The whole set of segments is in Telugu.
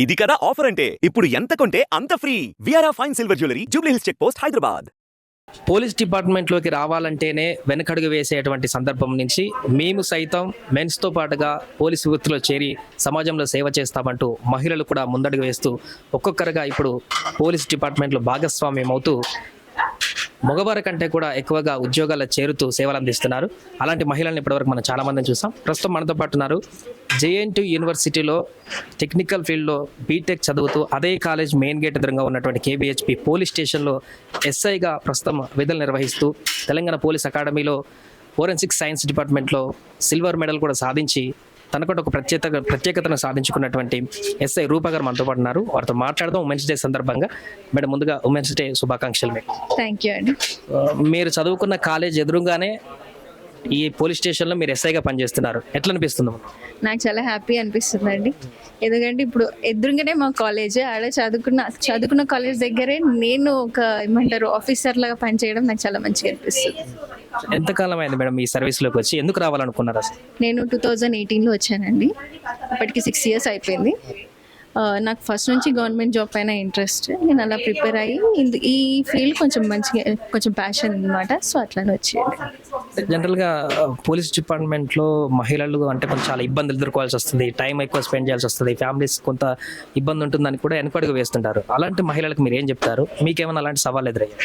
ఇది కదా ఆఫర్ అంటే ఇప్పుడు ఎంత కొంటే అంత ఫ్రీ. విఆర్ఆ fine silver jewellery, Jubilee Hills check post, Hyderabad. Police డిపార్ట్మెంట్లోకి రావాలంటేనే వెనకడుగు వేసేటువంటి సందర్భం నుంచి మేము సైతం మెన్స్తో పాటుగా పోలీసు వృత్తిలో చేరి సమాజంలో సేవ చేస్తామంటూ మహిళలు కూడా ముందడుగు వేస్తూ ఒక్కొక్కరుగా ఇప్పుడు పోలీస్ డిపార్ట్మెంట్లో భాగస్వామ్యం అవుతూ మగవారి కంటే కూడా ఎక్కువగా ఉద్యోగాల్లో చేరుతూ సేవలు అందిస్తున్నారు. అలాంటి మహిళలను ఇప్పటివరకు మనం చాలా మందిని చూసాం. ప్రస్తుతం మనతో పాటు ఉన్నారు జేఎన్టీ యూనివర్సిటీలో టెక్నికల్ ఫీల్డ్లో బీటెక్ చదువుతూ అదే కాలేజ్ మెయిన్ గేట్ ఎదురుగా ఉన్నటువంటి కేబిహెచ్పి పోలీస్ స్టేషన్లో ఎస్ఐగా ప్రస్తుతం విధులు నిర్వహిస్తూ తెలంగాణ పోలీస్ అకాడమీలో ఫోరెన్సిక్ సైన్స్ డిపార్ట్మెంట్లో సిల్వర్ మెడల్ కూడా సాధించి తనకంటే ఒక ప్రత్యేకతను సాధించుకున్నటువంటి ఎస్ఐ రూపా గారు మనతో పాటు ఉన్నారు. వారితో మాట్లాడదాం ఉమెన్స్ డే సందర్భంగా. మేడం, ముందుగా ఉమెన్స్ డే శుభాకాంక్షలు. మీకు థ్యాంక్ యూ అండి. మీరు చదువుకున్న కాలేజ్ ఎదురుగానే ఈ పోలీస్ స్టేషన్లో మీరు ఎస్ఐగా పనిచేస్తున్నారు. ఎట్లా అనిపిస్తుంది? నాకు చాలా హ్యాపీ అనిపిస్తుంది అండి. ఎందుకంటే ఇప్పుడు ఎదురుగానే మా కాలేజ్, ఆడ చదువుకున్న కాలేజ్ దగ్గరే నేను ఒక ఆఫీసర్ లాగా పనిచేయడం నాకు చాలా మంచిగా అనిపిస్తుంది. ఎంతకాలం అయింది మేడం ఈ సర్వీస్లోకి వచ్చి? ఎందుకు రావాలనుకున్నారు అసలు? నేను 2018లో వచ్చానండి. ఇప్పటికి 6 years అయిపోయింది. నాకు ఫస్ట్ నుంచి గవర్నమెంట్ జాబ్ పైన ఇంట్రెస్ట్. నేను అలా ప్రిపేర్ అయ్యి ఈ ఫీల్డ్ కొంచెం ప్యాషన్ అనమాట. సో అట్లానే వచ్చేది. జనరల్గా పోలీస్ డిపార్ట్మెంట్లో మహిళలు అంటే కొంచెం చాలా ఇబ్బందులు ఎదుర్కోవాల్సి వస్తుంది, టైం ఎక్కువ స్పెండ్ చేయాల్సి వస్తుంది, ఫ్యామిలీస్ కొంత ఇబ్బంది ఉంటుందని కూడా వెనకడుగు వేస్తుంటారు. అలాంటి మహిళలకు మీరు ఏం చెప్తారు? మీకేమైనా అలాంటి సవాళ్ళు ఎదురయ్యాయి?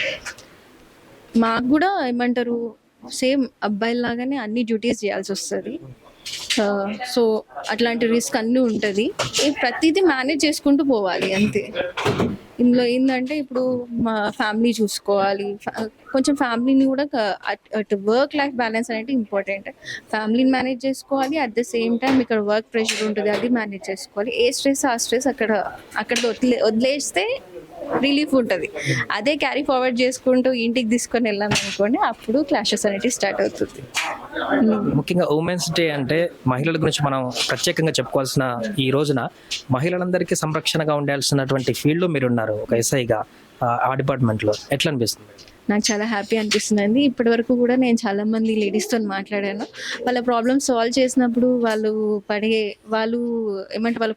మాకు కూడా సేమ్ అబ్బాయిలాగానే అన్ని డ్యూటీస్ చేయాల్సి వస్తుంది. సో అట్లాంటి రిస్క్ అన్నీ ఉంటుంది. ప్రతిదీ మేనేజ్ చేసుకుంటూ పోవాలి అంతే. ఇందులో ఏంటంటే ఇప్పుడు మా ఫ్యామిలీ చూసుకోవాలి, కొంచెం ఫ్యామిలీని కూడా అటు వర్క్ లైఫ్ బ్యాలెన్స్ అనేది ఇంపార్టెంట్. ఫ్యామిలీని మేనేజ్ చేసుకోవాలి, అట్ ద సేమ్ టైం ఇక్కడ వర్క్ ప్రెషర్ ఉంటుంది, అది మేనేజ్ చేసుకోవాలి. ఏ స్ట్రెస్ ఆ స్ట్రెస్ అక్కడ వదిలేస్తే రిలీఫ్ ఉంటుంది. అదే క్యారీ ఫార్వర్డ్ చేసుకుంటూ ఇంటికి తీసుకొని వెళ్ళాను అనుకోండి, అప్పుడు క్లాషెస్ అనేవి స్టార్ట్ అవుతుంది. ముఖ్యంగా ఉమెన్స్ డే అంటే మహిళల గురించి మనం ప్రత్యేకంగా చెప్పుకోవాల్సిన ఈ రోజున మహిళలందరికీ సంరక్షణగా ఉండాల్సినటువంటి ఫీల్డ్లో మీరు ఉన్నారు ఒక ఎస్ఐగా. ఆ డిపార్ట్మెంట్లో ఎట్లా అనిపిస్తుంది? నాకు చాలా హ్యాపీ అనిపిస్తుందండి. ఇప్పటి వరకు కూడా నేను చాలా మంది లేడీస్తో మాట్లాడాను. వాళ్ళ ప్రాబ్లమ్స్ సాల్వ్ చేసినప్పుడు వాళ్ళ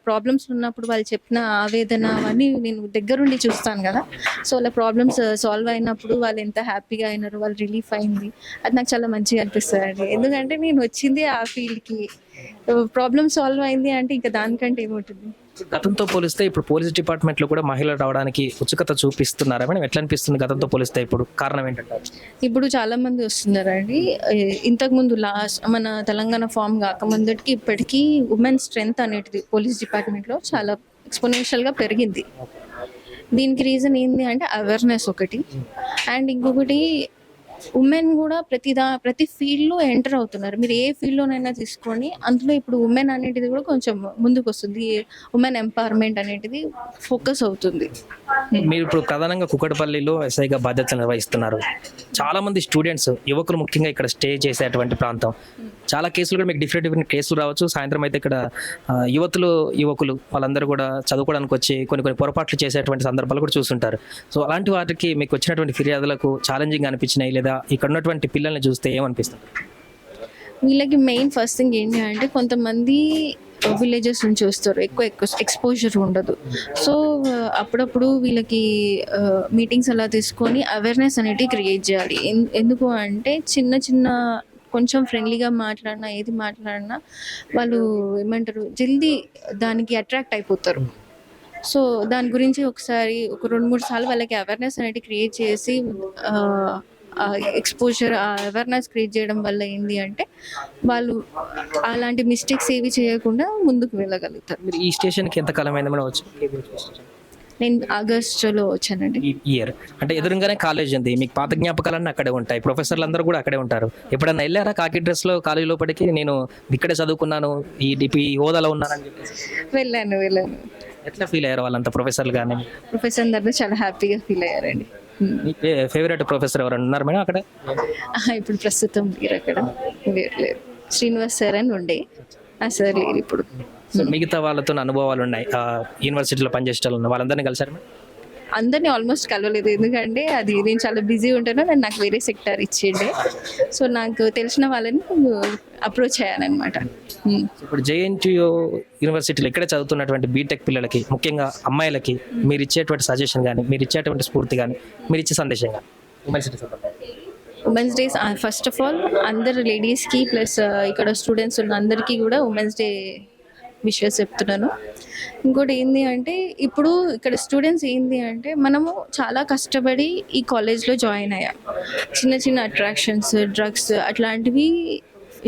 ప్రాబ్లమ్స్ ఉన్నప్పుడు వాళ్ళు చెప్పిన ఆవేదన అవన్నీ నేను దగ్గరుండి చూస్తాను కదా. సో వాళ్ళ ప్రాబ్లమ్స్ సాల్వ్ అయినప్పుడు వాళ్ళు ఎంత హ్యాపీగా అయినారు, వాళ్ళు రిలీఫ్ అయింది, అది నాకు చాలా మంచిగా అనిపిస్తుంది. ఎందుకంటే నేను వచ్చింది ఆ ఫీల్డ్కి. ప్రాబ్లమ్ సాల్వ్ అయింది అంటే ఇంకా దానికంటే ఏముంటుంది. గతంతో పోలిస్తే ఇప్పుడు పోలీస్ డిపార్ట్మెంట్లో కూడా మహిళలు రావడానికి ఉత్సుకత చూపిస్తున్నారా మేడం? ఎట్లా అనిపిస్తుంది గతంతో పోలిస్తే ఇప్పుడు? కారణం ఏంటంటే ఇప్పుడు చాలా మంది వస్తున్నారండి. ఇంతకుముందు మన తెలంగాణ ఫామ్ కాకముందటికి ఇప్పటికీ ఉమెన్ స్ట్రెంగ్త్ అనేది పోలీస్ డిపార్ట్మెంట్లో చాలా ఎక్స్పోనెన్షియల్గా పెరిగింది. దీనికి రీజన్ ఏంటి అంటే అవేర్నెస్ ఒకటి, అండ్ ఇంకొకటి ఉమెన్ కూడా ప్రతి ఫీల్డ్లో ఎంటర్ అవుతున్నారు. మీరు ఏ ఫీల్డ్లోనైనా తీసుకొని అందులో ఇప్పుడు ఉమెన్ అనేటిది కూడా కొంచెం ముందుకు వస్తుంది. ఉమెన్ ఎంపవర్మెంట్ అనేటిది ఫోకస్ అవుతుంది. మీరు ఇప్పుడు ప్రధానంగా కుకట్పల్లిలో ఎస్ఐగా బాధ్యతలు నిర్వహిస్తున్నారు. చాలా మంది స్టూడెంట్స్, యువకులు ముఖ్యంగా ఇక్కడ స్టే చేసేటువంటి ప్రాంతం. చాలా కేసులు కూడా మీకు డిఫరెంట్ కేసులు రావచ్చు. సాయంత్రం అయితే ఇక్కడ యువకులు వాళ్ళందరూ కూడా చదువుకోవడానికి వచ్చి కొన్ని పొరపాట్లు చేసేటువంటి సందర్భాలు కూడా చూస్తుంటారు. సో అలాంటి వాటికి మీకు వచ్చినటువంటి ఫిర్యాదులకు ఛాలెంజింగ్ అనిపించినాయి లేదా ఇక్కడ ఉన్నటువంటి పిల్లల్ని చూస్తే ఏమనిపిస్తుంది? వీళ్ళకి మెయిన్ ఫస్ట్ థింగ్ ఏంటి అంటే కొంతమంది విలేజెస్ నుంచి వస్తారు, ఎక్కువ ఎక్స్పోజర్ ఉండదు. సో అప్పుడప్పుడు వీళ్ళకి మీటింగ్స్ అలా తీసుకొని అవేర్నెస్ అనేది క్రియేట్ చేయాలి. ఎందుకు అంటే చిన్న కొంచెం ఫ్రెండ్లీగా మాట్లాడినా ఏది మాట్లాడినా వాళ్ళు జల్దీ దానికి అట్రాక్ట్ అయిపోతారు. సో దాని గురించి ఒకసారి ఒక 2-3 సార్లు వాళ్ళకి అవేర్నెస్ అనేది క్రియేట్ చేసి ఎక్స్పోజర్ అవేర్నెస్ క్రియేట్ చేయడం వల్ల ఏంటి అంటే వాళ్ళు అలాంటి మిస్టేక్స్ ఏవి చేయకుండా ముందుకు వెళ్ళగలుగుతారు. మీరు ఈ స్టేషన్కి ఎంతకాలం అయింది మేడం వచ్చి? నేను ఆగస్టులో వచ్చానండి. ఇయర్ అంటే ఎదురుగానే కాలేజ్ ఉంది, మీకు పాత జ్ఞాపకాలన్నీ అక్కడే ఉంటాయి, ప్రొఫెసర్లు అందరూ కూడా అక్కడే ఉంటారు. ఎప్పుడన్నా వెళ్ళారా కాకి డ్రెస్లో కాలేజ్ లోపలికి? నేను ఇక్కడే చదువుకున్నాను, ఈ హోదాలో ఉన్నానని చెప్పేసి వెళ్ళాను. ఎట్లా ఫీల్ అయ్యారు వాళ్ళంతా ప్రొఫెసర్లు? కానీ ప్రొఫెసర్ అందరూ చాలా హ్యాపీగా ఫీల్ అయ్యారండి. మీ ఫేవరెట్ ప్రొఫెసర్ ఎవరైనా ఉన్నారు మేడం అక్కడ? ఇప్పుడు ప్రస్తుతం మీరు అక్కడ లేరు. శ్రీనివాస్ సార్ అని ఉండే, ఆ సార్ లేరు ఇప్పుడు. మిగతా వాళ్ళతో అనుభవాలు ఉన్నాయి యూనివర్సిటీలో పనిచేసే వాళ్ళందరినీ కలిసారు మేడం? అందరినీ ఆల్మోస్ట్ కలవలేదు, ఎందుకంటే అది నేను చాలా బిజీ ఉంటాను, నాకు వేరే సెక్టార్ ఇచ్చిండే. సో నాకు తెలిసిన వాళ్ళని అప్రోచ్ అయ్యానమాట. ఇప్పుడు జేఎన్టీయూ యూనివర్సిటీలో ఇక్కడే చదువుతున్నటువంటి బీటెక్ పిల్లలకి, ముఖ్యంగా అమ్మాయిలకి మీరు ఇచ్చేటువంటి సజెషన్ కానీ, మీరు ఇచ్చేటువంటి స్ఫూర్తి కానీ, మీరు ఇచ్చే సందేశం కానీ ఉమెన్స్ డే సందర్భంగా? Women's days first of all అందరు లేడీస్కి ప్లస్ ఇక్కడ స్టూడెంట్స్ ఉన్న అందరికీ కూడా ఉమెన్స్ డే విషెస్ చెప్తున్నాను. ఇంకోటి ఏంటి అంటే, ఇప్పుడు ఇక్కడ స్టూడెంట్స్ ఏంటి అంటే, మనము చాలా కష్టపడి ఈ కాలేజ్లో జాయిన్ అయ్యాం. చిన్న చిన్న అట్రాక్షన్స్, డ్రగ్స్ అట్లాంటివి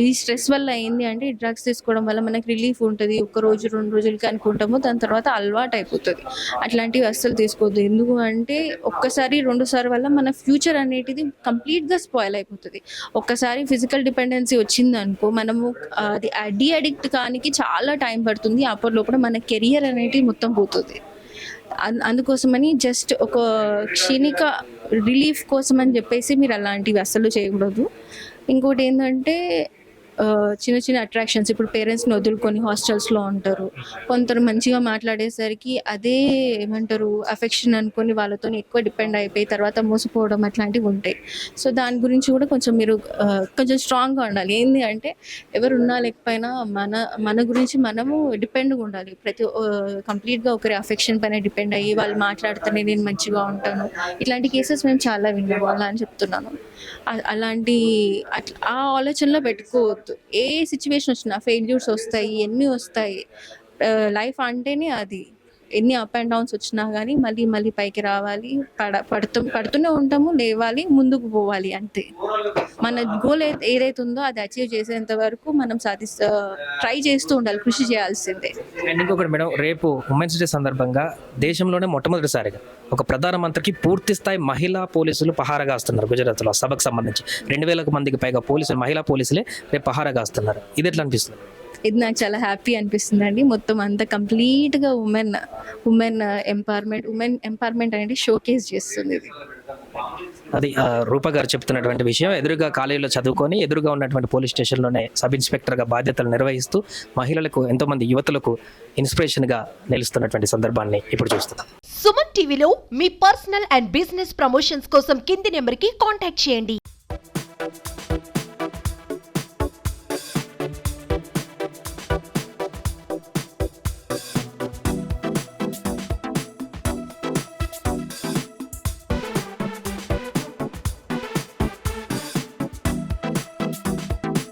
ఈ స్ట్రెస్ వల్ల ఏంది అంటే, ఈ డ్రగ్స్ తీసుకోవడం వల్ల మనకి రిలీఫ్ ఉంటుంది, 1 రోజు 2 రోజులకి అనుకుంటాము, దాని తర్వాత అలవాటు అయిపోతుంది. అట్లాంటివి అస్సలు తీసుకోవద్దు. ఎందుకు అంటే ఒక్కసారి 2 సార్లు వల్ల మన ఫ్యూచర్ అనేటిది కంప్లీట్గా స్పాయిల్ అయిపోతుంది. ఒక్కసారి ఫిజికల్ డిపెండెన్సీ వచ్చింది అనుకో, మనము అది అడిక్ట్ కానికి చాలా టైం పడుతుంది. అప్పటి లోపల మన కెరియర్ అనేది మొత్తం పోతుంది. అందుకోసమని జస్ట్ ఒక క్షణిక రిలీఫ్ కోసం అని చెప్పేసి మీరు అలాంటివి అస్సలు చేయకూడదు. ఇంకోటి ఏంటంటే, చిన్న చిన్న అట్రాక్షన్స్, ఇప్పుడు పేరెంట్స్ని వదులుకొని హాస్టల్స్లో ఉంటారు, కొందరు మంచిగా మాట్లాడేసరికి అదే ఏమంటారు అఫెక్షన్ అనుకొని వాళ్ళతో ఎక్కువ డిపెండ్ అయిపోయి తర్వాత మోసపోవడం అట్లాంటివి ఉంటాయి. సో దాని గురించి కూడా కొంచెం మీరు కొంచెం స్ట్రాంగ్గా ఉండాలి. ఏంటి అంటే, ఎవరున్నా లేకపోయినా మన గురించి మనము డిపెండ్గా ఉండాలి. కంప్లీట్గా ఒకరి అఫెక్షన్ పైన డిపెండ్ అయ్యి వాళ్ళు మాట్లాడితేనే నేను మంచిగా ఉంటాను, ఇట్లాంటి కేసెస్ మేము చాలా విన్నాము. అలా అని చెప్తున్నాను. అలాంటి ఆ ఆలోచనలో పెట్టుకోవద్దు. ఏ సిచ్యువేషన్ వచ్చినా ఫెయిల్యూర్స్ వస్తాయి, ఎన్ని వస్తాయి. లైఫ్ అంటేనే అది. ఎన్ని అప్ అండ్ డౌన్స్ వచ్చినా కానీ మళ్ళీ పైకి రావాలి, పడుతూనే ఉంటాము, లేవాలి, ముందుకు పోవాలి, అంతే. మన గోల్ ఏదైతే ఉందో అది అచీవ్ చేసేంత వరకు మనం ట్రై చేస్తూ ఉండాలి, కృషి చేయాల్సిందే. అండ్ ఇంకొకటి మేడం, రేపు ఉమెన్స్ డే సందర్భంగా దేశంలోనే మొట్టమొదటిసారిగా ఒక ప్రధానమంత్రికి పూర్తి స్థాయి మహిళా పోలీసులు పహారగాస్తున్నారు. గుజరాత్లో సభకు సంబంధించి 2000 మందికి పైగా పోలీసులు, మహిళా పోలీసులే రేపు పహారగాస్తున్నారు. ఇది ఎట్లా అనిపిస్తుంది? ఇది నాకు చాలా హ్యాపీ అనిపిస్తుంది అండి. మొత్తం అంతా కంప్లీట్గా ఉమెన్ ఎంపవర్మెంట్ అనేది షోకేస్ చేస్తుంది ఇది. అది రూప గారు చెప్తున్నటువంటి విషయం. ఎదురుగా కాలేజీలో చదువుకొని ఎదురుగా ఉన్నటువంటి పోలీస్ స్టేషన్లోనే సబ్ ఇన్స్పెక్టర్గా బాధ్యతలు నిర్వహిస్తూ మహిళలకు, ఎంతోమంది యువతులకు ఇన్స్పిరేషన్గా నిలుస్తున్నటువంటి సందర్భాన్ని ఇప్పుడు చూస్తున్నాం. సుమన్ టీవీలో మీ పర్సనల్ అండ్ బిజినెస్ ప్రమోషన్స్ కోసం కింది నెంబర్కి కాంటాక్ట్ చేయండి.